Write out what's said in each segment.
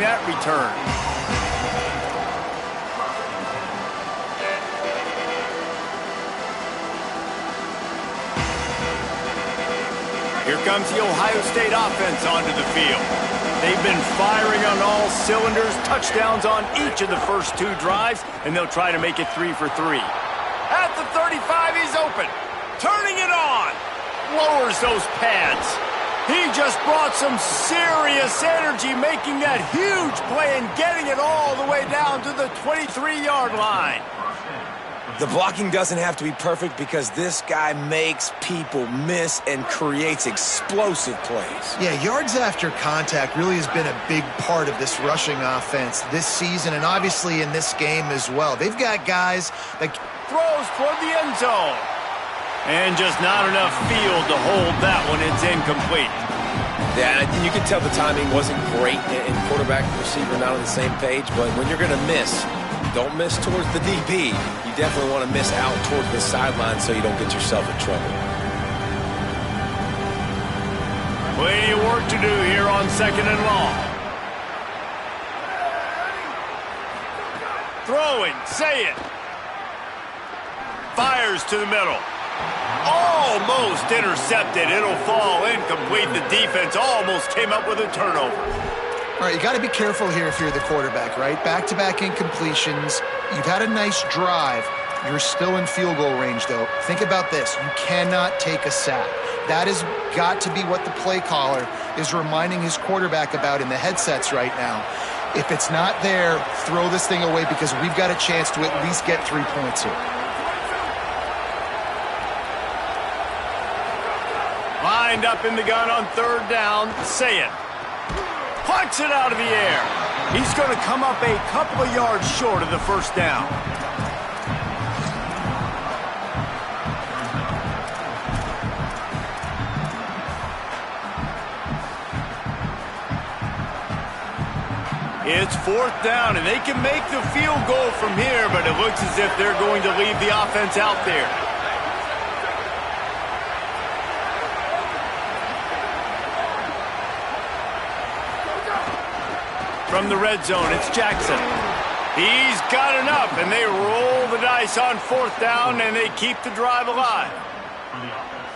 that return. Here comes the Ohio State offense onto the field. They've been firing on all cylinders, touchdowns on each of the first 2 drives, and they'll try to make it 3 for 3. At the 35, he's open. Turning it on. Lowers those pads. He just brought some serious energy, making that huge play and getting it all the way down to the 23-yard line. The blocking doesn't have to be perfect because this guy makes people miss and creates explosive plays. Yeah, yards after contact really has been a big part of this rushing offense this season and obviously in this game as well. They've got guys that throws toward the end zone. And just not enough field to hold that one. It's incomplete. Yeah, and you can tell the timing wasn't great and quarterback and receiver not on the same page, but when you're going to miss, don't miss towards the DB. You definitely want to miss out towards the sideline so you don't get yourself in trouble. Plenty of work to do here on 2nd and long. Throwing, say it. Fires to the middle. Almost intercepted. It'll fall incomplete. The defense almost came up with a turnover. All right, you got to be careful here if you're the quarterback, right? Back-to-back incompletions. You've had a nice drive. You're still in field goal range, though. Think about this. You cannot take a sack. That has got to be what the play caller is reminding his quarterback about in the headsets right now. If it's not there, throw this thing away because we've got a chance to at least get 3 points here. Lined up in the gun on 3rd down. Say it. Puts it out of the air. He's going to come up a couple of yards short of the 1st down. It's 4th down, and they can make the field goal from here, but it looks as if they're going to leave the offense out there. From the red zone, it's Jackson. He's got enough, and they roll the dice on 4th down, and they keep the drive alive.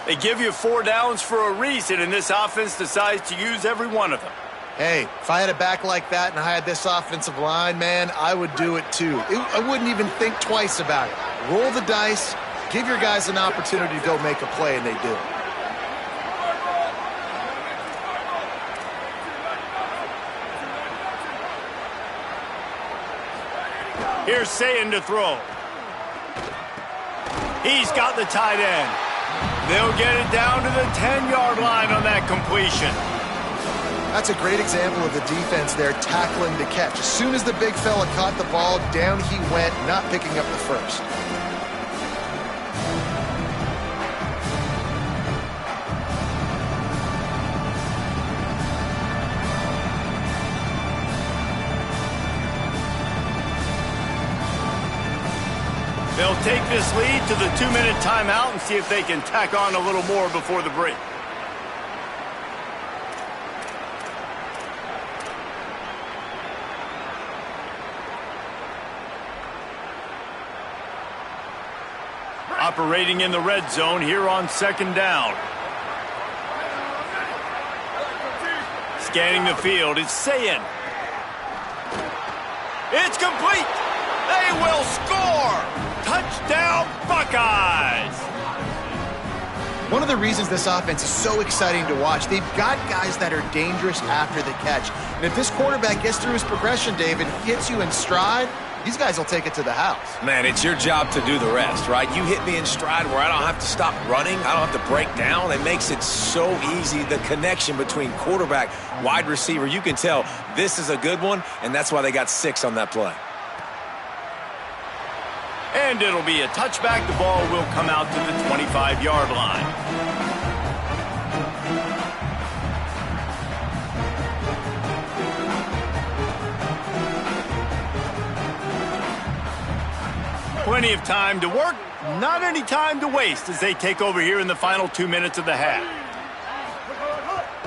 They give you 4 downs for a reason, and this offense decides to use every one of them. Hey, if I had a back like that and I had this offensive line, man, I would do it too. I wouldn't even think twice about it. Roll the dice, give your guys an opportunity to go make a play, and they do. Here's Sayin to throw. He's got the tight end. They'll get it down to the 10-yard line on that completion. That's a great example of the defense there tackling to catch. As soon as the big fella caught the ball, down he went, not picking up the first. They'll take this lead to the 2-minute timeout and see if they can tack on a little more before the break. Operating in the red zone here on 2nd down. Scanning the field, it's Sayin. It's complete. They will score. Touchdown, Buckeyes! One of the reasons this offense is so exciting to watch, they've got guys that are dangerous after the catch. And if this quarterback gets through his progression, David, hits you in stride, these guys will take it to the house. Man, it's your job to do the rest, right? You hit me in stride where I don't have to stop running. I don't have to break down. It makes it so easy, the connection between quarterback, wide receiver. You can tell this is a good one, and that's why they got 6 on that play. And it'll be a touchback. The ball will come out to the 25-yard line. Plenty of time to work, not any time to waste as they take over here in the final 2 minutes of the half.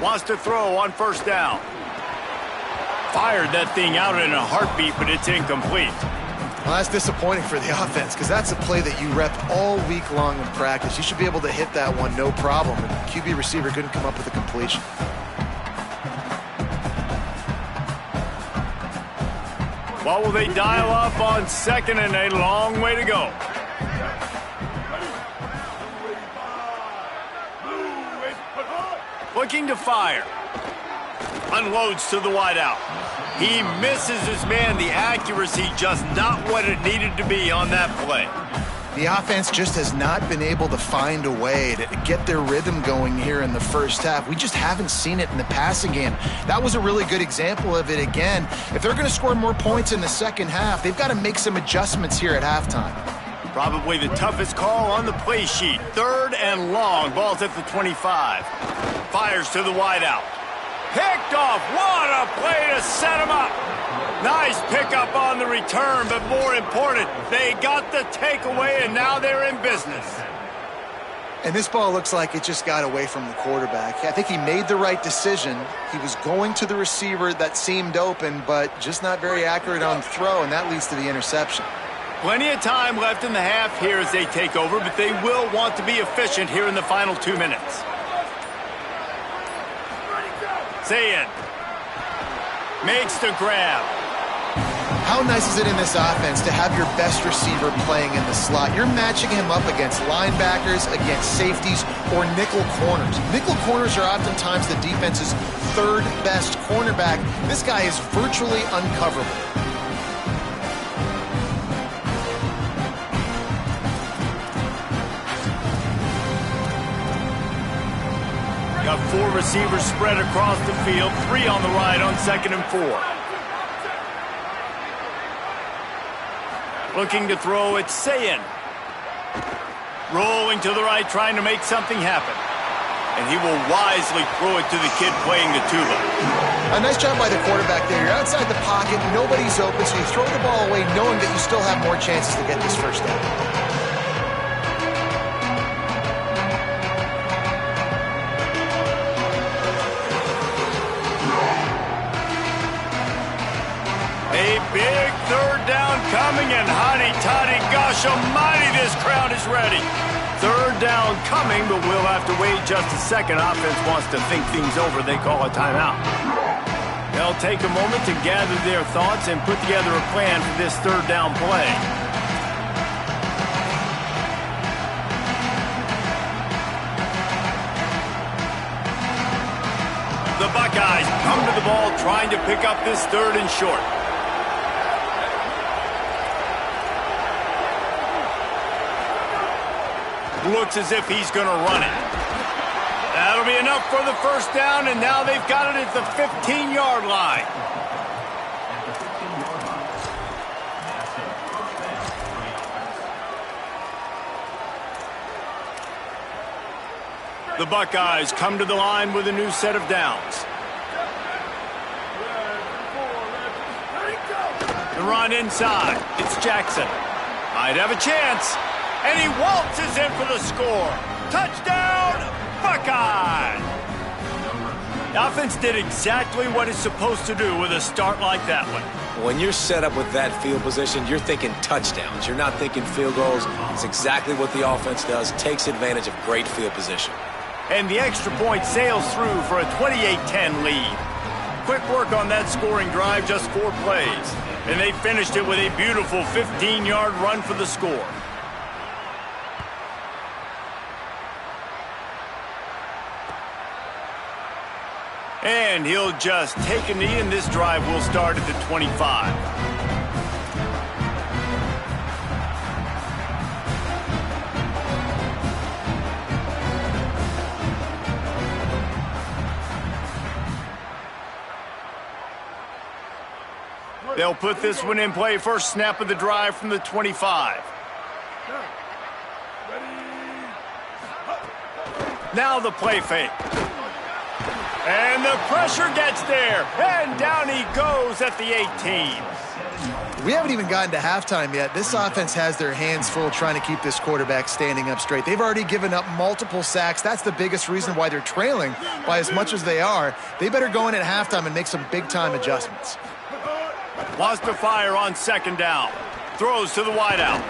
Wants to throw on 1st down. fired that thing out in a heartbeat, but it's incomplete. Well, that's disappointing for the offense because that's a play that you repped all week long in practice. You should be able to hit that one no problem. And the QB receiver couldn't come up with a completion. What will they dial up on second and a long way to go? Looking to fire. Unloads to the wideout. He misses his man. The accuracy just not what it needed to be on that play. The offense just has not been able to find a way to get their rhythm going here in the first half. We just haven't seen it in the passing game. That was a really good example of it again. If they're going to score more points in the second half, they've got to make some adjustments here at halftime. Probably the toughest call on the play sheet. 3rd and long. Ball's at the 25. Fires to the wideout. Picked off. What a play to set him up. Nice pickup on the return, but more important, they got the takeaway, and now they're in business. And this ball looks like it just got away from the quarterback. I think he made the right decision. He was going to the receiver that seemed open, but just not very accurate on the throw, and that leads to the interception. Plenty of time left in the half here as they take over, but they will want to be efficient here in the final 2 minutes. Zayn makes the grab. How nice is it in this offense to have your best receiver playing in the slot? You're matching him up against linebackers, against safeties, or nickel corners. Nickel corners are oftentimes the defense's 3rd best cornerback. This guy is virtually uncoverable. Got 4 receivers spread across the field, 3 on the right on 2nd and 4. Looking to throw, it's Zayn. Rolling to the right, trying to make something happen. And he will wisely throw it to the kid playing the tuba. A nice job by the quarterback there. You're outside the pocket, nobody's open, so you throw the ball away knowing that you still have more chances to get this first down. A big 3rd down coming, and hotty-toddy, gosh almighty, this crowd is ready. 3rd down coming, but we'll have to wait just a second. Offense wants to think things over. They call a timeout. They'll take a moment to gather their thoughts and put together a plan for this 3rd down play. The Buckeyes come to the ball trying to pick up this 3rd and short. Looks as if he's going to run it. That'll be enough for the first down, and now they've got it at the 15-yard line. The Buckeyes come to the line with a new set of downs. The run inside. It's Jackson. Might have a chance. And he waltzes in for the score. Touchdown, Buckeye! The offense did exactly what it's supposed to do with a start like that one. When you're set up with that field position, you're thinking touchdowns. You're not thinking field goals. It's exactly what the offense does. Takes advantage of great field position. And the extra point sails through for a 28-10 lead. Quick work on that scoring drive, just 4 plays. And they finished it with a beautiful 15-yard run for the score. And he'll just take a knee, and this drive will start at the 25. They'll put this one in play. First snap of the drive from the 25. Now the play fake. And the pressure gets there. And down he goes at the 18. We haven't even gotten to halftime yet. This offense has their hands full trying to keep this quarterback standing up straight. They've already given up multiple sacks. That's the biggest reason why they're trailing by as much as they are. They better go in at halftime and make some big-time adjustments. Wants to fire on second down. Throws to the wideout.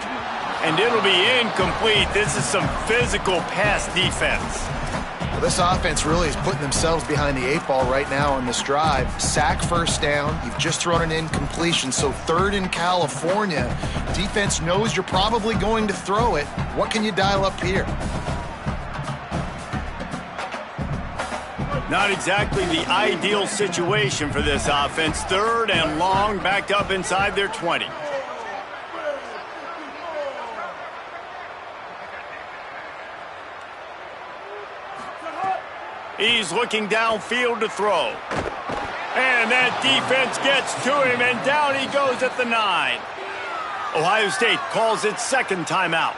And it'll be incomplete. This is some physical pass defense. Well, this offense really is putting themselves behind the 8 ball right now on this drive. Sack first down. You've just thrown an incompletion, so third in California. Defense knows you're probably going to throw it. What can you dial up here? Not exactly the ideal situation for this offense. Third and long, backed up inside their 20. He's looking downfield to throw. And that defense gets to him, and down he goes at the 9. Ohio State calls its second timeout.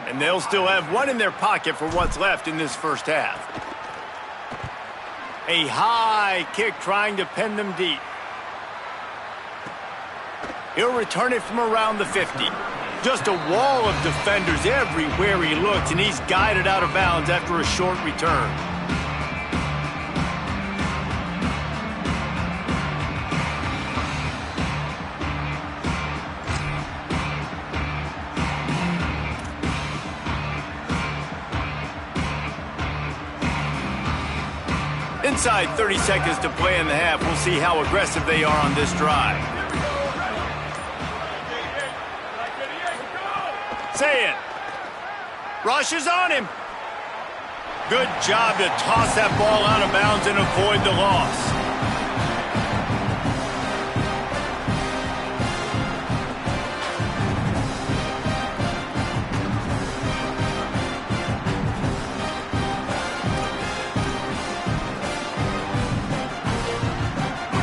And they'll still have one in their pocket for what's left in this first half. A high kick trying to pin them deep. He'll return it from around the 50. Just a wall of defenders everywhere he looks, and he's guided out of bounds after a short return. Inside 30 seconds to play in the half. We'll see how aggressive they are on this drive. Say it. Rushes on him. Good job to toss that ball out of bounds and avoid the loss.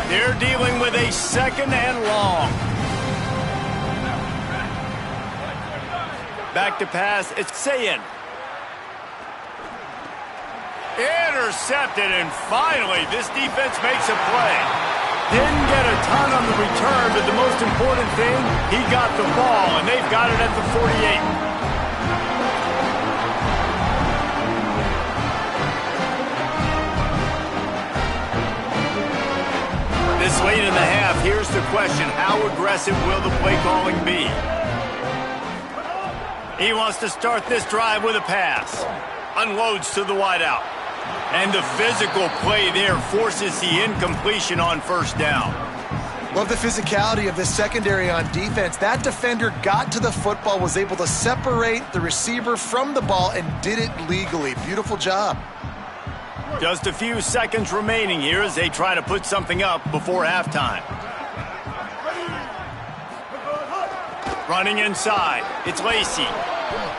They're dealing with a second and long. Back to pass, it's Sayin. Intercepted, and finally, this defense makes a play. Didn't get a ton on the return, but the most important thing, he got the ball, and they've got it at the 48. This late in the half, here's the question, how aggressive will the play calling be? He wants to start this drive with a pass. Unloads to the wideout. And the physical play there forces the incompletion on first down. Love the physicality of this secondary on defense. That defender got to the football, was able to separate the receiver from the ball, and did it legally. Beautiful job. Just a few seconds remaining here as they try to put something up before halftime. Running inside, it's Lacey.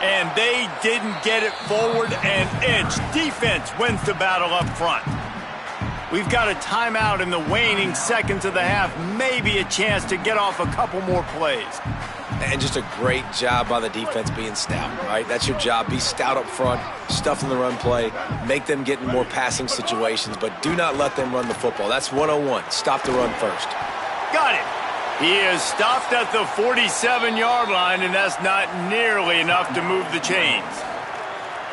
And they didn't get it forward an inch. Defense wins the battle up front. We've got a timeout in the waning seconds of the half. Maybe a chance to get off a couple more plays. And just a great job by the defense being stout, right? That's your job. Be stout up front, stuff in the run play, make them get in more passing situations, but do not let them run the football. That's 101. Stop the run first. Got it. He is stopped at the 47-yard line, and that's not nearly enough to move the chains.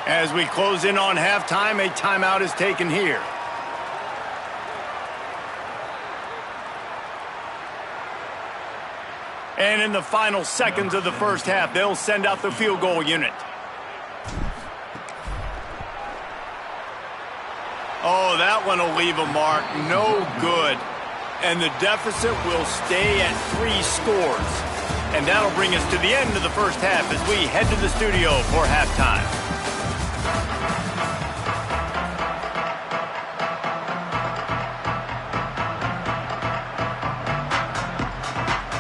As we close in on halftime, a timeout is taken here. And in the final seconds of the first half, they'll send out the field goal unit. Oh, that one will leave a mark. No good. And the deficit will stay at 3 scores. And that'll bring us to the end of the first half as we head to the studio for halftime.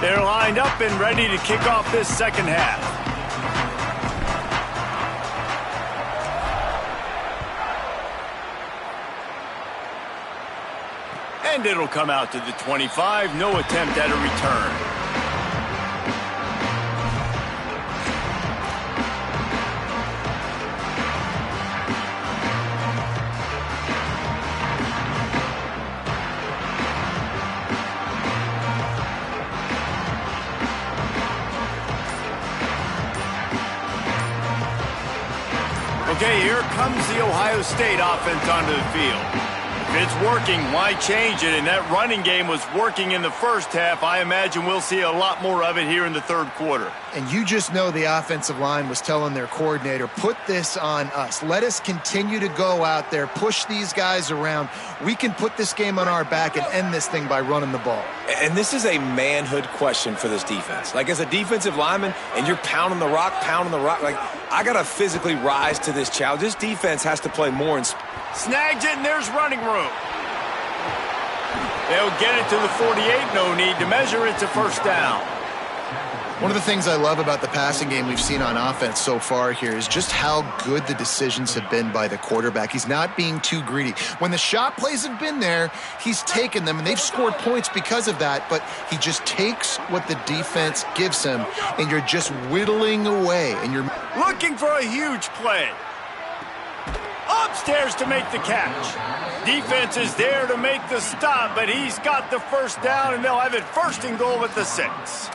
They're lined up and ready to kick off this second half. And it'll come out to the 25. No attempt at a return. Okay, here comes the Ohio State offense onto the field. If it's working, why change it? And that running game was working in the first half. I imagine we'll see a lot more of it here in the third quarter. And you just know the offensive line was telling their coordinator, put this on us. Let us continue to go out there, push these guys around. We can put this game on our back and end this thing by running the ball. And this is a manhood question for this defense. Like, as a defensive lineman, and you're pounding the rock, like, I got to physically rise to this challenge. This defense has to play more in snags it, and there's running room. They'll get it to the 48. No need to measure. It's a first down. One of the things I love about the passing game we've seen on offense so far here is just how good the decisions have been by the quarterback. He's not being too greedy. When the shot plays have been there, he's taken them, and they've scored points because of that, but he just takes what the defense gives him, and you're just whittling away, and you're looking for a huge play. Upstairs to make the catch. Defense is there to make the stop, but he's got the first down, and they'll have it first and goal at the 6.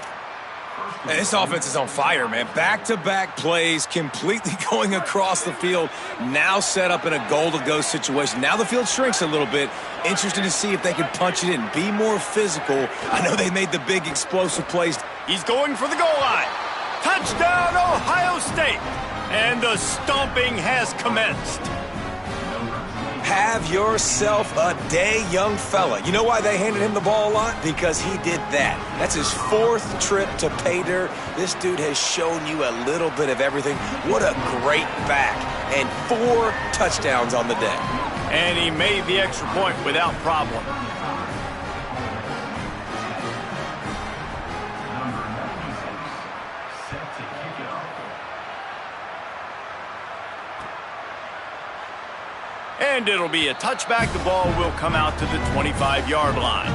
And this offense is on fire, man. Back-to-back plays, completely going across the field, now set up in a goal-to-go situation. Now the field shrinks a little bit. Interesting to see if they can punch it in, be more physical. I know they made the big explosive plays. He's going for the goal line. Touchdown, Ohio State. And the stomping has commenced. Have yourself a day, young fella. You know why they handed him the ball a lot? Because he did that. That's his 4th trip to pay dirt. This dude has shown you a little bit of everything. What a great back. And 4 touchdowns on the day. And he made the extra point without problem. And it'll be a touchback. The ball will come out to the 25-yard line.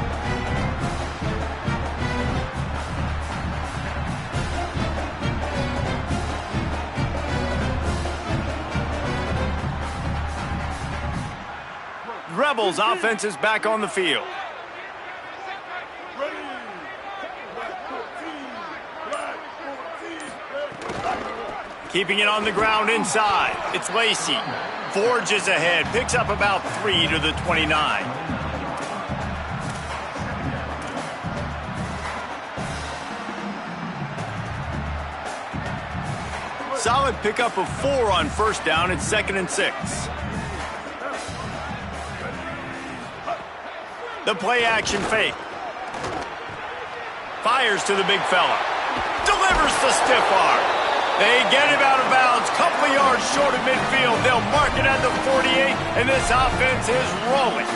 Rebels offense is back on the field. Keeping it on the ground inside. It's Lacey. Forges ahead, picks up about 3 to the 29. Solid pickup of 4 on first down. It's 2nd and 6. The play action fake. Fires to the big fella. Delivers the stiff arm. They get him out of bounds, couple of yards short of midfield. They'll mark it at the 48, and this offense is rolling.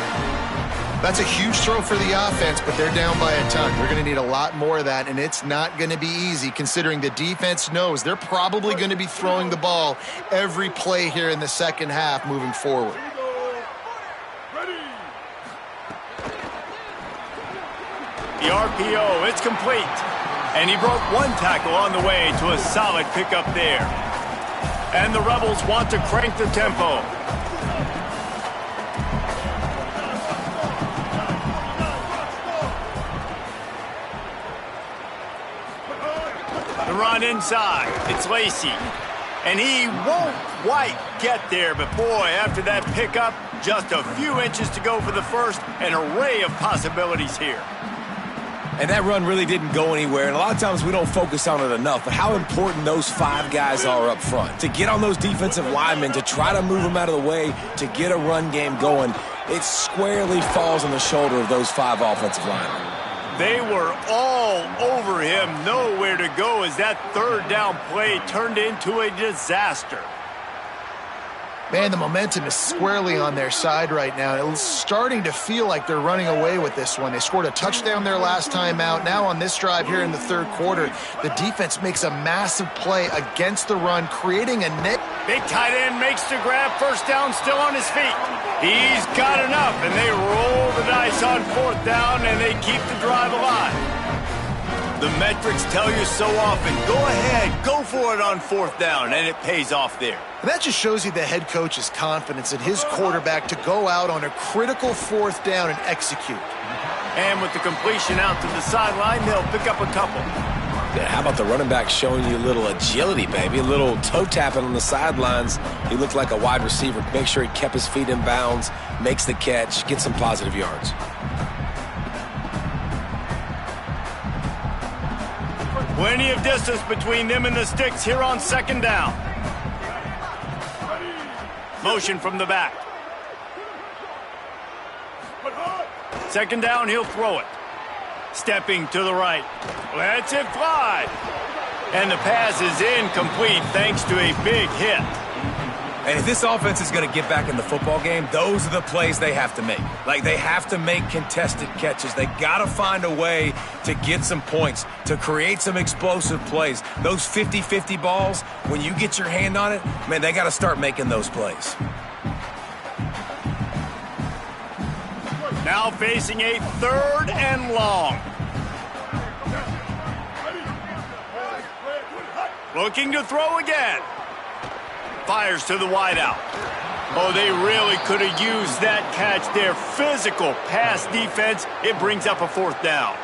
That's a huge throw for the offense, but they're down by a ton. They're going to need a lot more of that, and it's not going to be easy considering the defense knows they're probably going to be throwing the ball every play here in the second half moving forward. The RPO, it's complete. And he broke 1 tackle on the way to a solid pickup there. And the Rebels want to crank the tempo. The run inside. It's Lacey. And he won't quite get there, but boy, after that pickup, just a few inches to go for the first. An array of possibilities here. And that run really didn't go anywhere, and a lot of times we don't focus on it enough, but how important those 5 guys are up front. To get on those defensive linemen, to try to move them out of the way, to get a run game going, it squarely falls on the shoulder of those 5 offensive linemen. They were all over him, nowhere to go as that 3rd down play turned into a disaster. Man, the momentum is squarely on their side right now. It's starting to feel like they're running away with this one. They scored a touchdown their last time out. Now on this drive here in the 3rd quarter, the defense makes a massive play against the run, creating a net. Big tight end makes the grab. First down, still on his feet. He's got enough, and they roll the dice on 4th down, and they keep the drive alive. The metrics tell you so often, go ahead, go for it on 4th down, and it pays off there. And that just shows you the head coach's confidence in his quarterback to go out on a critical 4th down and execute. And with the completion out to the sideline, they'll pick up a couple. Yeah, how about the running back showing you a little agility, baby? A little toe tapping on the sidelines. He looked like a wide receiver. Make sure he kept his feet in bounds, makes the catch, gets some positive yards. Plenty of distance between them and the sticks here on second down. Motion from the back. Second down, he'll throw it. Stepping to the right. Lets it fly. And the pass is incomplete thanks to a big hit. And if this offense is going to get back in the football game, those are the plays they have to make. Like, they have to make contested catches. They got to find a way to get some points, to create some explosive plays. Those 50-50 balls, when you get your hand on it, man, they got to start making those plays. Now facing a third and long. Looking to throw again. Fires to the wideout. Oh, they really could have used that catch there. Physical pass defense. It brings up a fourth down.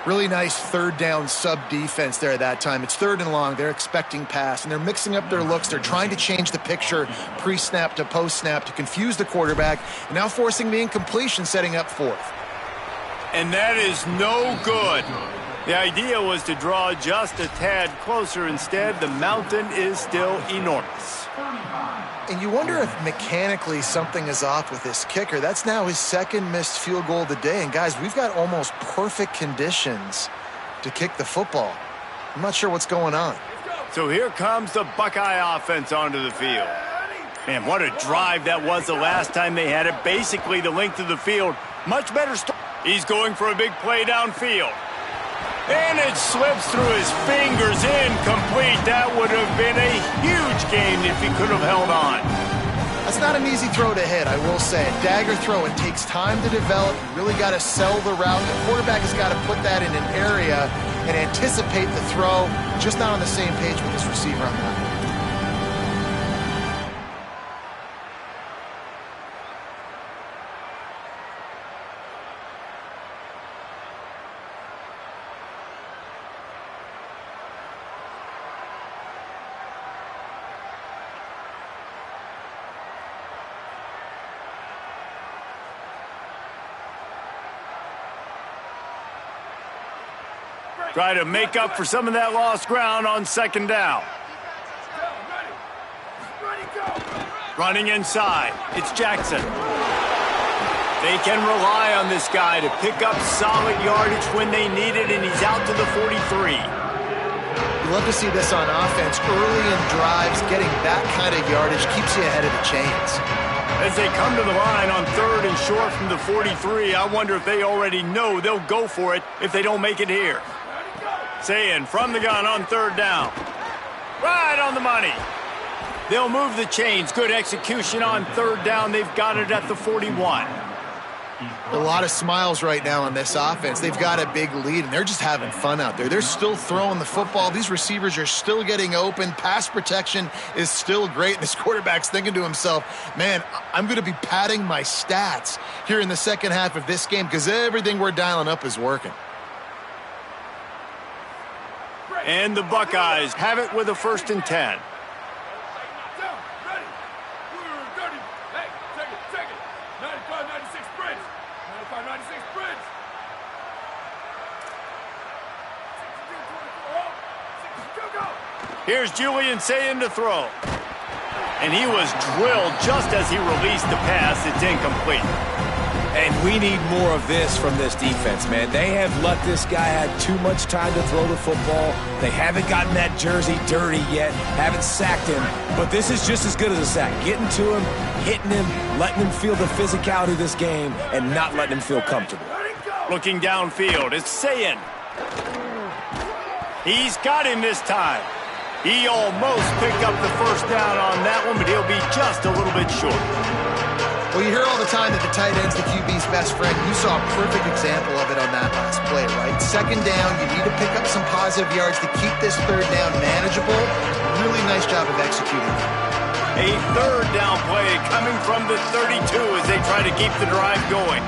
Really nice third down sub defense there at that time. It's third and long. They're expecting pass, and they're mixing up their looks. They're trying to change the picture pre-snap to post-snap to confuse the quarterback, and now forcing the incompletion, setting up fourth. And that is no good. The idea was to draw just a tad closer. Instead, the mountain is still enormous. And you wonder if mechanically something is off with this kicker. That's now his second missed field goal of the day. And guys, we've got almost perfect conditions to kick the football. I'm not sure what's going on. So here comes the Buckeye offense onto the field. Man, what a drive that was the last time they had it. Basically the length of the field. Much better start. He's going for a big play downfield. And it slips through his fingers, incomplete. That would have been a huge gain if he could have held on. That's not an easy throw to hit, I will say. A dagger throw, it takes time to develop. You really got to sell the route. The quarterback has got to put that in an area and anticipate the throw. Just not on the same page with his receiver on that. Try to make up for some of that lost ground on second down. Running inside. It's Jackson. They can rely on this guy to pick up solid yardage when they need it, and he's out to the 43. You love to see this on offense. Early in drives, getting that kind of yardage keeps you ahead of the chains. As they come to the line on third and short from the 43, I wonder if they already know they'll go for it if they don't make it here. Saying from the gun on third down. Right on the money. They'll move the chains. Good execution on third down. They've got it at the 41. A lot of smiles right now on this offense. They've got a big lead, and they're just having fun out there. They're still throwing the football. These receivers are still getting open. Pass protection is still great. This quarterback's thinking to himself, man, I'm going to be padding my stats here in the second half of this game because everything we're dialing up is working. And the Buckeyes have it with a 1st and 10. Here's Julian saying to throw. And he was drilled just as he released the pass. It's incomplete. And we need more of this from this defense, man. They have let this guy have too much time to throw the football. They haven't gotten that jersey dirty yet, haven't sacked him. But this is just as good as a sack. Getting to him, hitting him, letting him feel the physicality of this game, and not letting him feel comfortable. Looking downfield, it's Sayin. He's got him this time. He almost picked up the first down on that one, but he'll be just a little bit short. Well, you hear all the time that the tight end's the QB's best friend. You saw a perfect example of it on that last play, right? Second down, you need to pick up some positive yards to keep this third down manageable. Really nice job of executing that. A third down play coming from the 32 as they try to keep the drive going.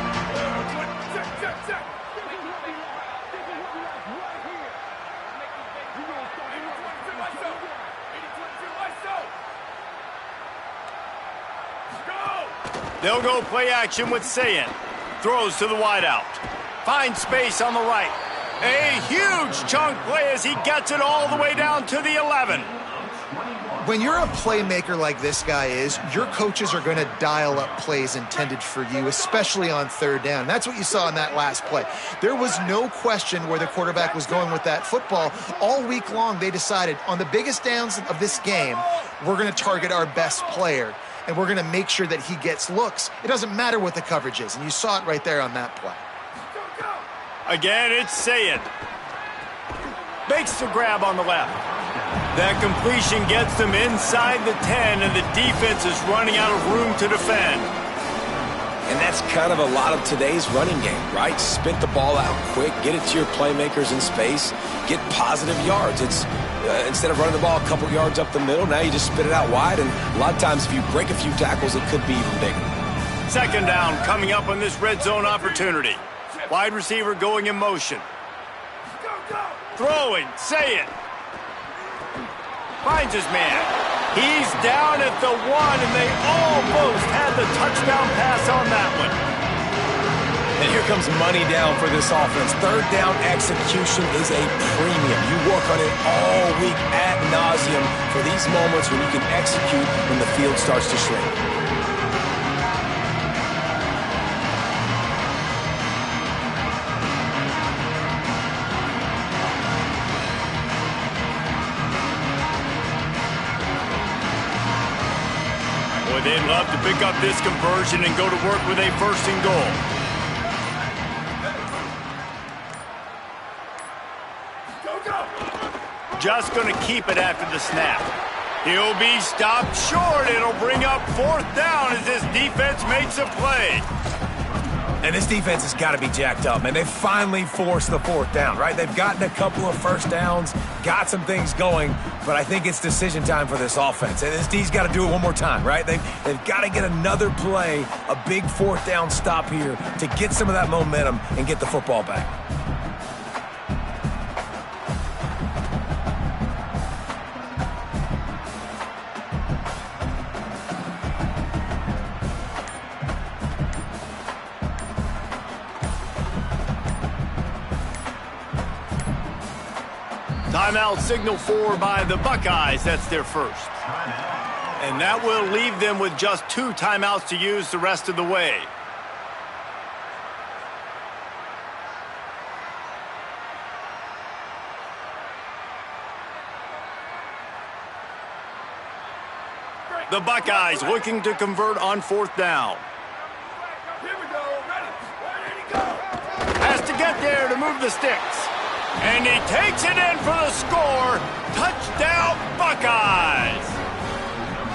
They'll go play action with Sayin. Throws to the wideout. Finds space on the right. A huge chunk play as he gets it all the way down to the 11. When you're a playmaker like this guy is, your coaches are going to dial up plays intended for you, especially on third down. That's what you saw in that last play. There was no question where the quarterback was going with that football. All week long, they decided on the biggest downs of this game, we're going to target our best player, and we're going to make sure that he gets looks. It doesn't matter what the coverage is, and you saw it right there on that play. Again, it's Sayin. Makes the grab on the left. That completion gets them inside the 10, and the defense is running out of room to defend. And that's kind of a lot of today's running game, right? Spit the ball out quick, get it to your playmakers in space, get positive yards. It's instead of running the ball a couple yards up the middle, now you just spit it out wide, and a lot of times if you break a few tackles, it could be even bigger. Second down coming up on this red zone opportunity. Wide receiver going in motion. Throwing, Sayin. Finds his man. He's down at the 1, and they almost had the touchdown pass on that one. And here comes money down for this offense. Third down execution is a premium. You work on it all week ad nauseum for these moments when you can execute when the field starts to shrink. They'd love to pick up this conversion and go to work with a 1st and goal. Just going to keep it after the snap. He'll be stopped short. It'll bring up 4th down as this defense makes a play. And this defense has got to be jacked up, man. They finally forced the 4th down, right? They've gotten a couple of first downs, got some things going, but I think it's decision time for this offense. And this D's got to do it one more time, right? They've got to get another play, a big 4th down stop here to get some of that momentum and get the football back. Timeout signal for by the Buckeyes. That's their first. And that will leave them with just 2 timeouts to use the rest of the way. The Buckeyes looking to convert on 4th down. Here we go. Ready. Ready to go. Has to get there to move the sticks. And he takes it in for the score. Touchdown, Buckeyes.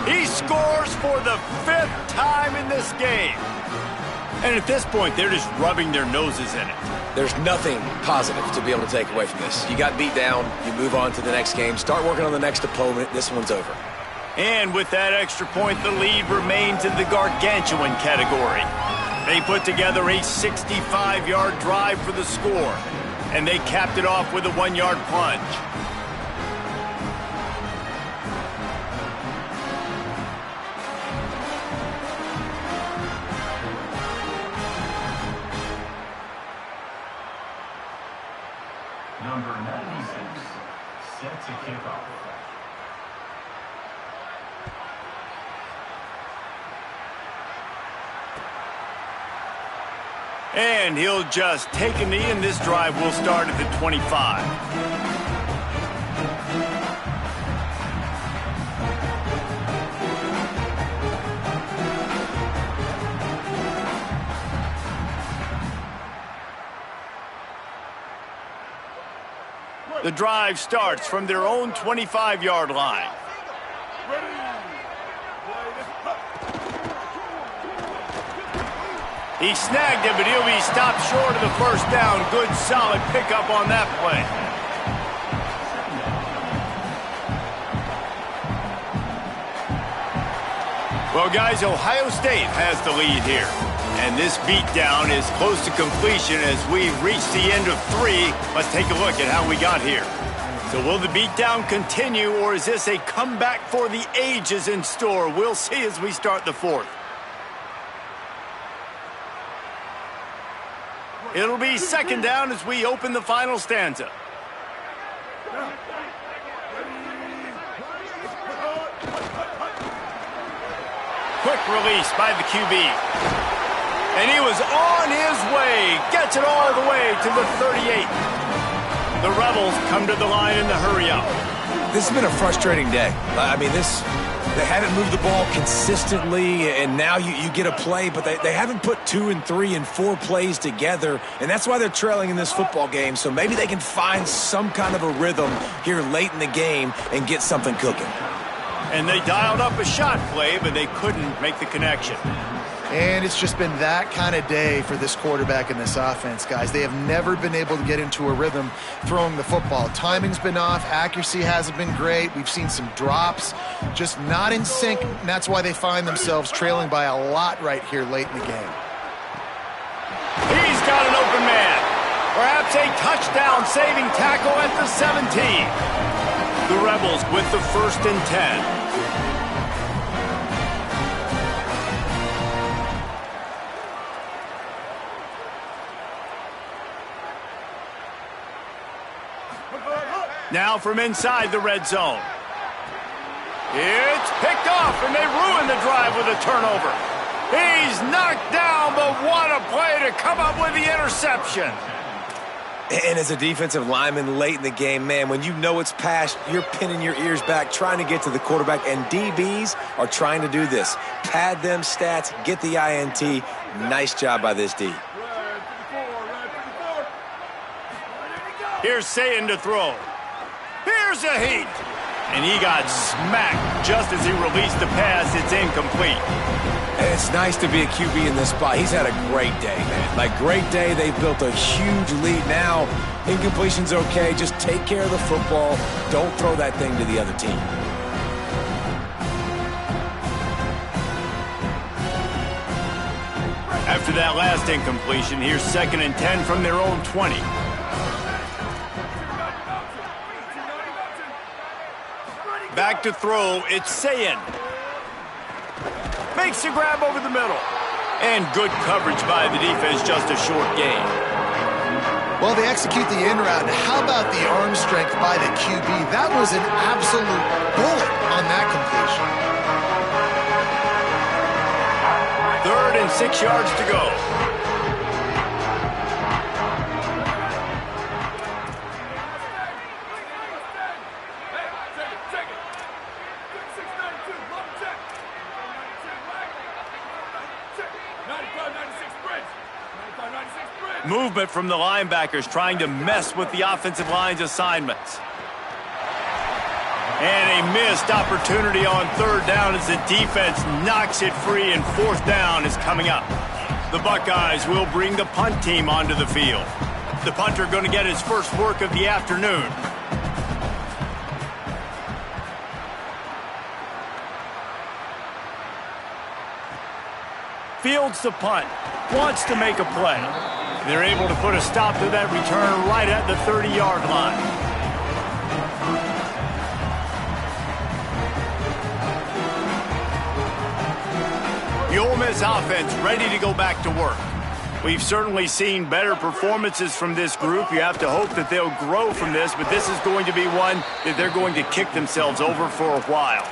He scores for the 5th time in this game. And at this point, they're just rubbing their noses in it. There's nothing positive to be able to take away from this. You got beat down, you move on to the next game, start working on the next opponent. This one's over. And with that extra point, the lead remains in the gargantuan category. They put together a 65-yard drive for the score. And they capped it off with a 1-yard plunge. Number 96, set to kick off. And he'll just take a knee, and this drive will start at the 25. The drive starts from their own 25-yard line. He snagged it, but he'll be stopped short of the 1st down. Good, solid pickup on that play. Well, guys, Ohio State has the lead here. And this beatdown is close to completion as we reach the end of 3. Let's take a look at how we got here. So will the beatdown continue, or is this a comeback for the ages in store? We'll see as we start the 4th. It'll be second down as we open the final stanza. Quick release by the QB. And he was on his way. Gets it all the way to the 38. The Rebels come to the line in the hurry-up. This has been a frustrating day. I mean, they haven't moved the ball consistently, and now you get a play, but they haven't put 2 and 3 and 4 plays together, and that's why they're trailing in this football game. So maybe they can find some kind of a rhythm here late in the game and get something cooking. And they dialed up a shot play, but they couldn't make the connection. And it's just been that kind of day for this quarterback and this offense, guys. They have never been able to get into a rhythm throwing the football. Timing's been off. Accuracy hasn't been great. We've seen some drops, just not in sync. And that's why they find themselves trailing by a lot right here late in the game. He's got an open man. Perhaps a touchdown-saving tackle at the 17. The Rebels with the 1st and 10. Now from inside the red zone. It's picked off, and they ruin the drive with a turnover. He's knocked down, but what a play to come up with the interception. And as a defensive lineman late in the game, man, when you know it's past, you're pinning your ears back, trying to get to the quarterback, and DBs are trying to do this. Pad them stats, get the INT. Nice job by this D. Here's Sayin to throw. Here's a heat. And he got smacked just as he released the pass. It's incomplete. And it's nice to be a QB in this spot. He's had a great day, man. Like, great day. They've built a huge lead now. Incompletion's okay. Just take care of the football. Don't throw that thing to the other team. After that last incompletion, here's 2nd and 10 from their own 20. Back to throw, it's Sayin. Makes a grab over the middle. And good coverage by the defense, just a short gain. Well, they execute the in route. How about the arm strength by the QB? That was an absolute bullet on that completion. 3rd and 6 yards to go. Movement from the linebackers trying to mess with the offensive line's assignments. And a missed opportunity on 3rd down as the defense knocks it free, and 4th down is coming up. The Buckeyes will bring the punt team onto the field. The punter going to get his first work of the afternoon. Fields the punt, wants to make a play. They're able to put a stop to that return right at the 30-yard line. The Ole Miss offense ready to go back to work. We've certainly seen better performances from this group. You have to hope that they'll grow from this, but this is going to be one that they're going to kick themselves over for a while.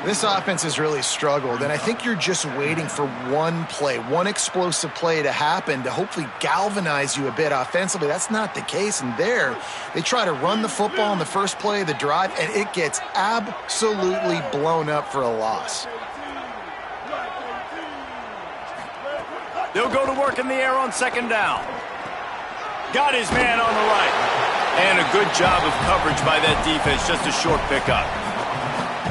This offense has really struggled, and I think you're just waiting for one play, one explosive play to happen to hopefully galvanize you a bit offensively. That's not the case, and there they try to run the football in the first play of the drive, and it gets absolutely blown up for a loss. They'll go to work in the air on 2nd down. Got his man on the right. And a good job of coverage by that defense, just a short pickup.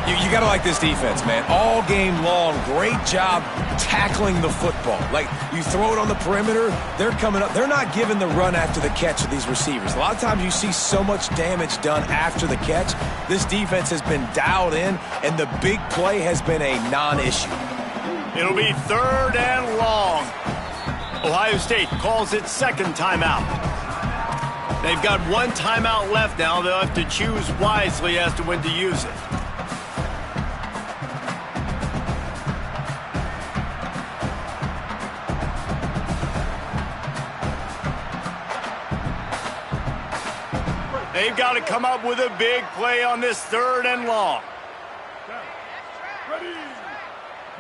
You got to like this defense, man. All game long, great job tackling the football. Like, you throw it on the perimeter, they're coming up. They're not giving the run after the catch to these receivers. A lot of times you see so much damage done after the catch. This defense has been dialed in, and the big play has been a non-issue. It'll be 3rd and long. Ohio State calls its 2nd timeout. They've got 1 timeout left now. They'll have to choose wisely as to when to use it. They've got to come up with a big play on this 3rd and long. Ready.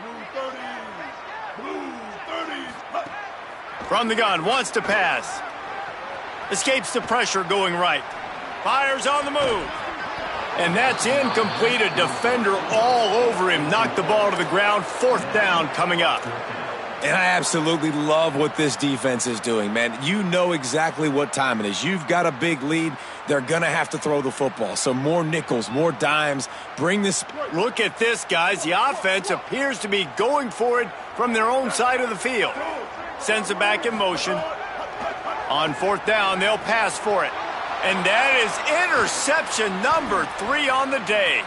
Blue 30s. Blue 30s. From the gun, wants to pass. Escapes the pressure going right. Fires on the move. And that's incomplete. A defender all over him. Knocked the ball to the ground. 4th down coming up. And I absolutely love what this defense is doing, man. You know exactly what time it is. You've got a big lead. They're going to have to throw the football. So more nickels, more dimes. Bring this. Look at this, guys. The offense appears to be going for it from their own side of the field. Sends it back in motion. On 4th down, they'll pass for it. And that is interception number 3 on the day.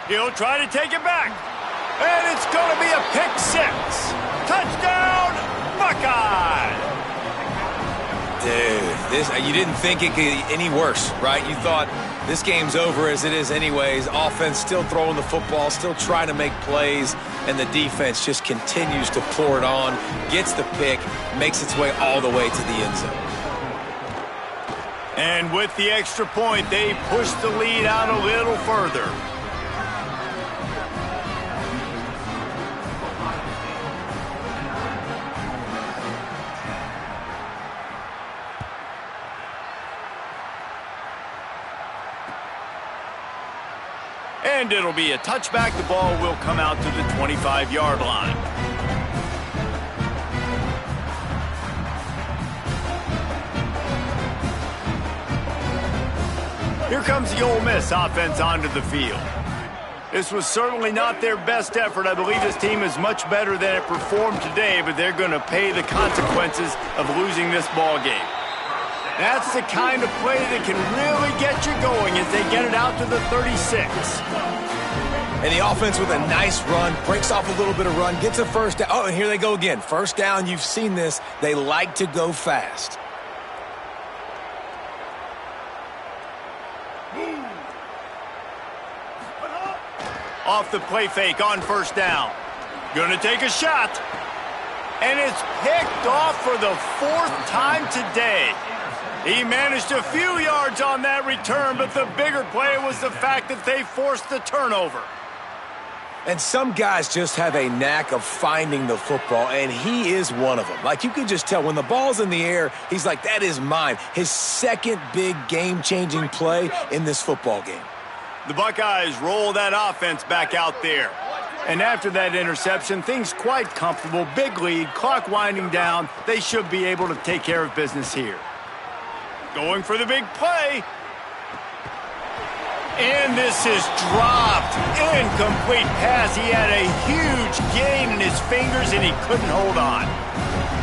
He'll try to take it back. And it's going to be a pick 6. Touchdown, Buckeye! Dude, you didn't think it could get any worse, right? You thought this game's over as it is anyways. Offense still throwing the football, still trying to make plays, and the defense just continues to pour it on, gets the pick, makes its way all the way to the end zone. And with the extra point, they push the lead out a little further. And it'll be a touchback. The ball will come out to the 25-yard line. Here comes the Ole Miss offense onto the field. This was certainly not their best effort. I believe this team is much better than it performed today, but they're going to pay the consequences of losing this ball game. That's the kind of play that can really get you going as they get it out to the 36. And the offense with a nice run, breaks off a little bit of run, gets a 1st down. Oh, and here they go again. 1st down, you've seen this. They like to go fast. Off the play fake on 1st down. Gonna take a shot. And it's picked off for the 4th time today. He managed a few yards on that return, but the bigger play was the fact that they forced the turnover. And some guys just have a knack of finding the football, and he is one of them. Like, you can just tell when the ball's in the air, he's like, that is mine. His 2nd big game-changing play in this football game. The Buckeyes roll that offense back out there. And after that interception, things quite comfortable. Big lead, clock winding down. They should be able to take care of business here. Going for the big play. And this is dropped. Incomplete pass. He had a huge gain in his fingers, and he couldn't hold on.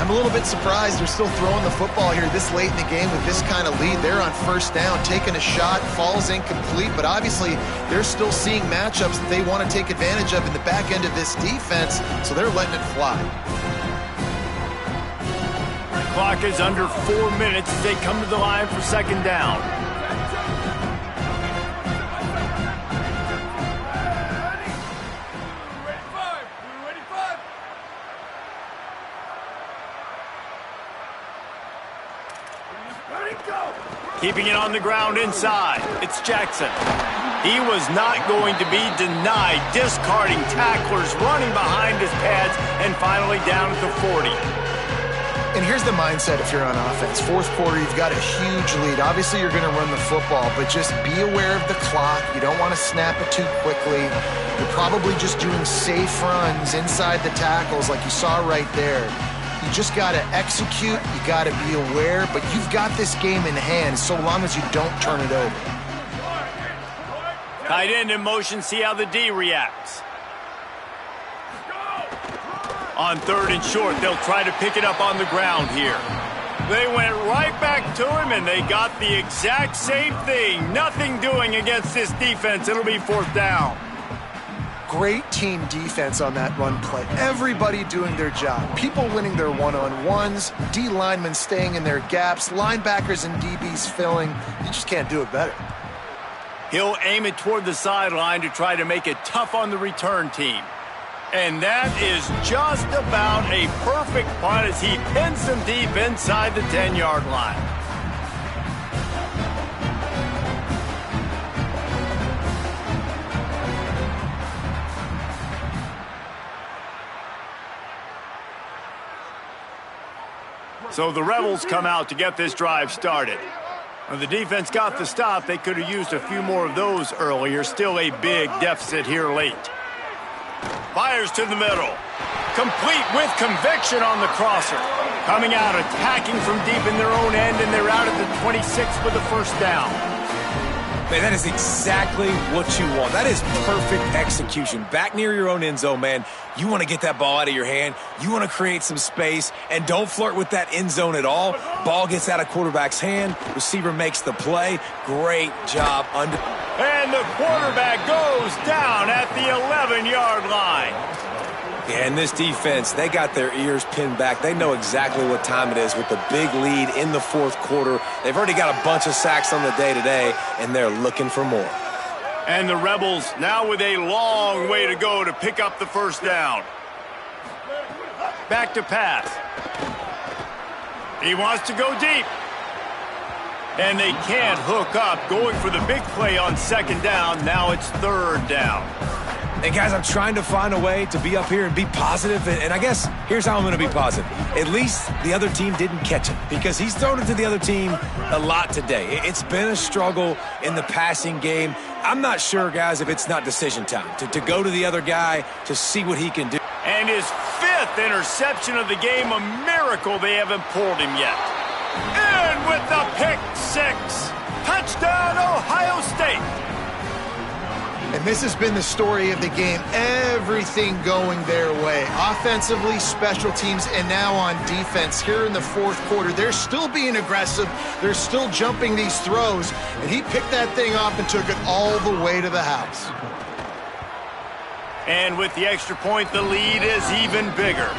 I'm a little bit surprised they're still throwing the football here this late in the game with this kind of lead. They're on 1st down, taking a shot, falls incomplete, but obviously they're still seeing matchups that they want to take advantage of in the back end of this defense, so they're letting it fly. The clock is under 4 minutes as they come to the line for 2nd down. Keeping it on the ground inside. It's Jackson. He was not going to be denied, discarding tacklers, running behind his pads, and finally down at the 40. And here's the mindset if you're on offense. 4th quarter, you've got a huge lead. Obviously, you're going to run the football, but just be aware of the clock. You don't want to snap it too quickly. You're probably just doing safe runs inside the tackles like you saw right there. You just got to execute, you got to be aware, but you've got this game in hand so long as you don't turn it over. Tight end in motion, see how the D reacts. On 3rd and short, they'll try to pick it up on the ground here. They went right back to him, and they got the exact same thing. Nothing doing against this defense. It'll be 4th down. Great team defense on that run play. Everybody doing their job. People winning their one-on-ones, D linemen staying in their gaps, linebackers and DBs filling. You just can't do it better. He'll aim it toward the sideline to try to make it tough on the return team. And that is just about a perfect punt as he pins them deep inside the 10-yard line. So the Rebels come out to get this drive started. When the defense got the stop, they could have used a few more of those earlier. Still a big deficit here late. Fires to the middle. Complete with conviction on the crosser. Coming out, attacking from deep in their own end, and they're out at the 26 with the first down. Man, that is exactly what you want. That is perfect execution. Back near your own end zone, man. You want to get that ball out of your hand. You want to create some space, and don't flirt with that end zone at all. Ball gets out of quarterback's hand. Receiver makes the play. Great job. And the quarterback goes down at the 11-yard line. Yeah, and this defense, they got their ears pinned back. They know exactly what time it is with the big lead in the fourth quarter. They've already got a bunch of sacks on the day today, and they're looking for more. And the Rebels now with a long way to go to pick up the first down. Back to pass. He wants to go deep. And they can't hook up. Going for the big play on second down. Now it's third down. And, guys, I'm trying to find a way to be up here and be positive. And I guess here's how I'm going to be positive. At least the other team didn't catch him because he's thrown it to the other team a lot today. It's been a struggle in the passing game. I'm not sure, guys, if it's not decision time to go to the other guy to see what he can do. And his fifth interception of the game, a miracle they haven't pulled him yet. And with the pick six, touchdown Ohio State. And this has been the story of the game. Everything going their way. Offensively, special teams, and now on defense here in the fourth quarter. They're still being aggressive. They're still jumping these throws. And he picked that thing off and took it all the way to the house. And with the extra point, the lead is even bigger.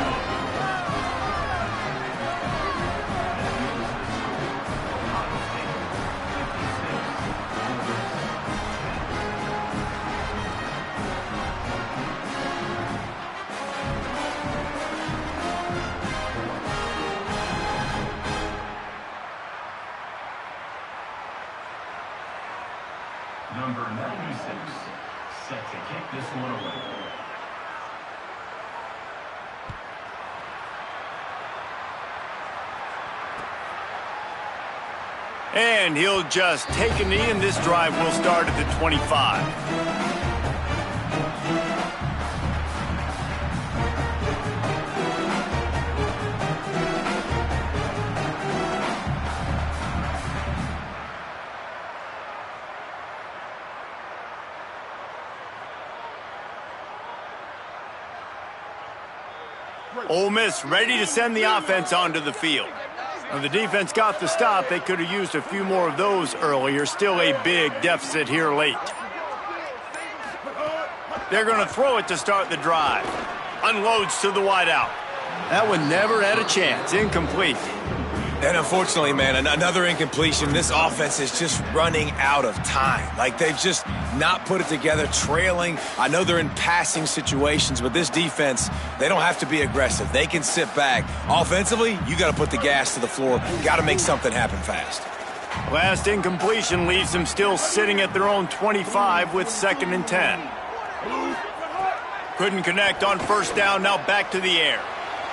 Number 96, set to kick this one away. And he'll just take a knee, and this drive will start at the 25. Ole Miss ready to send the offense onto the field. When the defense got the stop, they could have used a few more of those earlier. Still a big deficit here late. They're going to throw it to start the drive. Unloads to the wideout. That one never had a chance. Incomplete. And unfortunately, man, another incompletion. This offense is just running out of time. Like, they've just not put it together, trailing. I know they're in passing situations, but this defense, they don't have to be aggressive. They can sit back. Offensively, you got to put the gas to the floor. Got to make something happen fast. Last incompletion leaves them still sitting at their own 25 with 2nd and 10. Couldn't connect on first down. Now back to the air.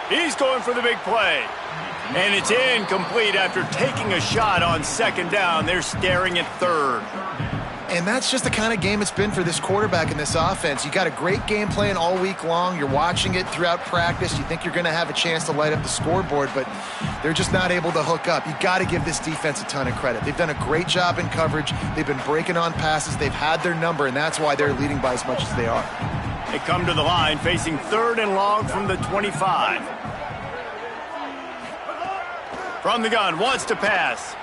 He's going for the big play. And it's incomplete after taking a shot on second down. They're staring at third. And that's just the kind of game it's been for this quarterback in this offense. You got a great game plan all week long. You're watching it throughout practice. You think you're going to have a chance to light up the scoreboard, but they're just not able to hook up. You got to give this defense a ton of credit. They've done a great job in coverage. They've been breaking on passes. They've had their number, and that's why they're leading by as much as they are. They come to the line facing 3rd and long from the 25. From the gun, wants to pass.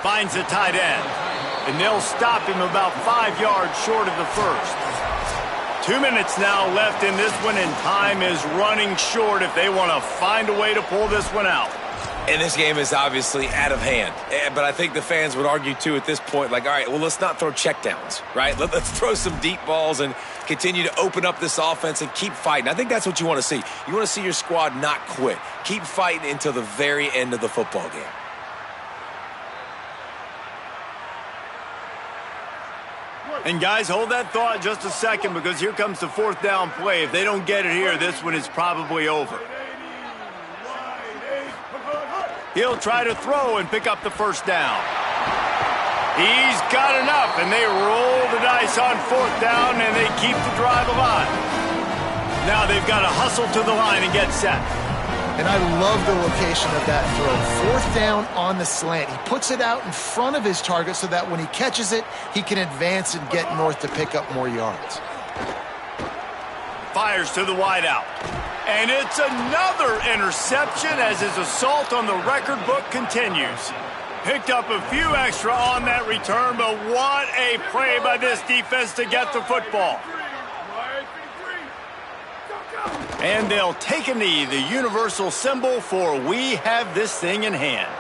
Finds the tight end. And they'll stop him about 5 yards short of the first. 2 minutes now left in this one, and time is running short if they want to find a way to pull this one out. And this game is obviously out of hand. But I think the fans would argue, too, at this point, like, all right, well, let's not throw checkdowns, right? Let's throw some deep balls and continue to open up this offense and keep fighting. I think that's what you want to see. You want to see your squad not quit. Keep fighting until the very end of the football game. And, guys, hold that thought just a second, because here comes the 4th down play. If they don't get it here, this one is probably over. He'll try to throw and pick up the first down. He's got enough, and they roll the dice on 4th down, and they keep the drive alive. Now they've got to hustle to the line and get set. And I love the location of that throw. 4th down on the slant. He puts it out in front of his target so that when he catches it, he can advance and get north to pick up more yards. Fires to the wideout. And it's another interception as his assault on the record book continues. Picked up a few extra on that return, but what a play by this defense to get the football. And they'll take a knee, the universal symbol for we have this thing in hand.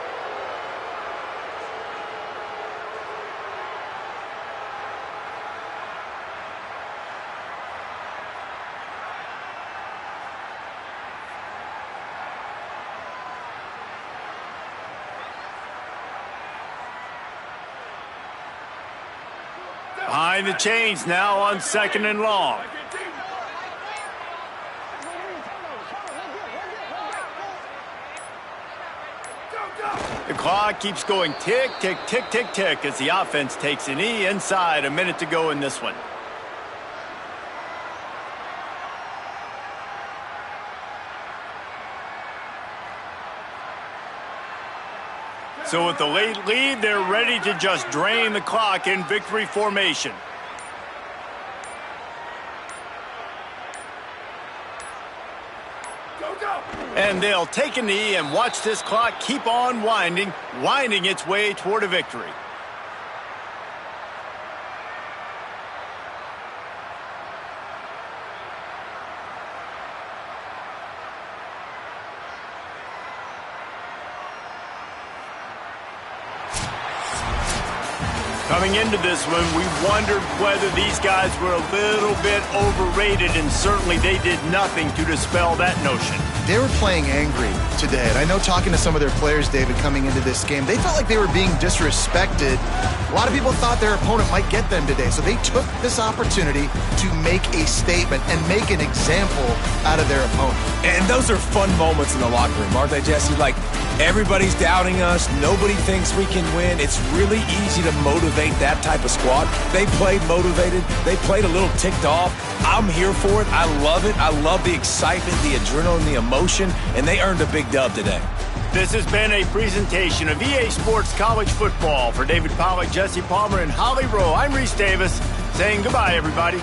Behind the chains now on 2nd and long. The clock keeps going tick, tick, tick, tick, tick as the offense takes a knee inside. A minute to go in this one. So with the late lead, they're ready to just drain the clock in victory formation. And they'll take a knee and watch this clock keep on winding its way toward a victory. Coming into this one, we wondered whether these guys were a little bit overrated, and certainly they did nothing to dispel that notion. They were playing angry today, and I know talking to some of their players, David, coming into this game, they felt like they were being disrespected. A lot of people thought their opponent might get them today, so they took this opportunity to make a statement and make an example out of their opponent. And those are fun moments in the locker room, aren't they, Jesse? Like, everybody's doubting us. Nobody thinks we can win. It's really easy to motivate that type of squad. They played motivated. They played a little ticked off. I'm here for it. I love it. I love the excitement, the adrenaline, the emotion, and they earned a big dub today. This has been a presentation of EA Sports College Football. For David Pollack, Jesse Palmer, and Holly Rowe, I'm Reese Davis saying goodbye, everybody.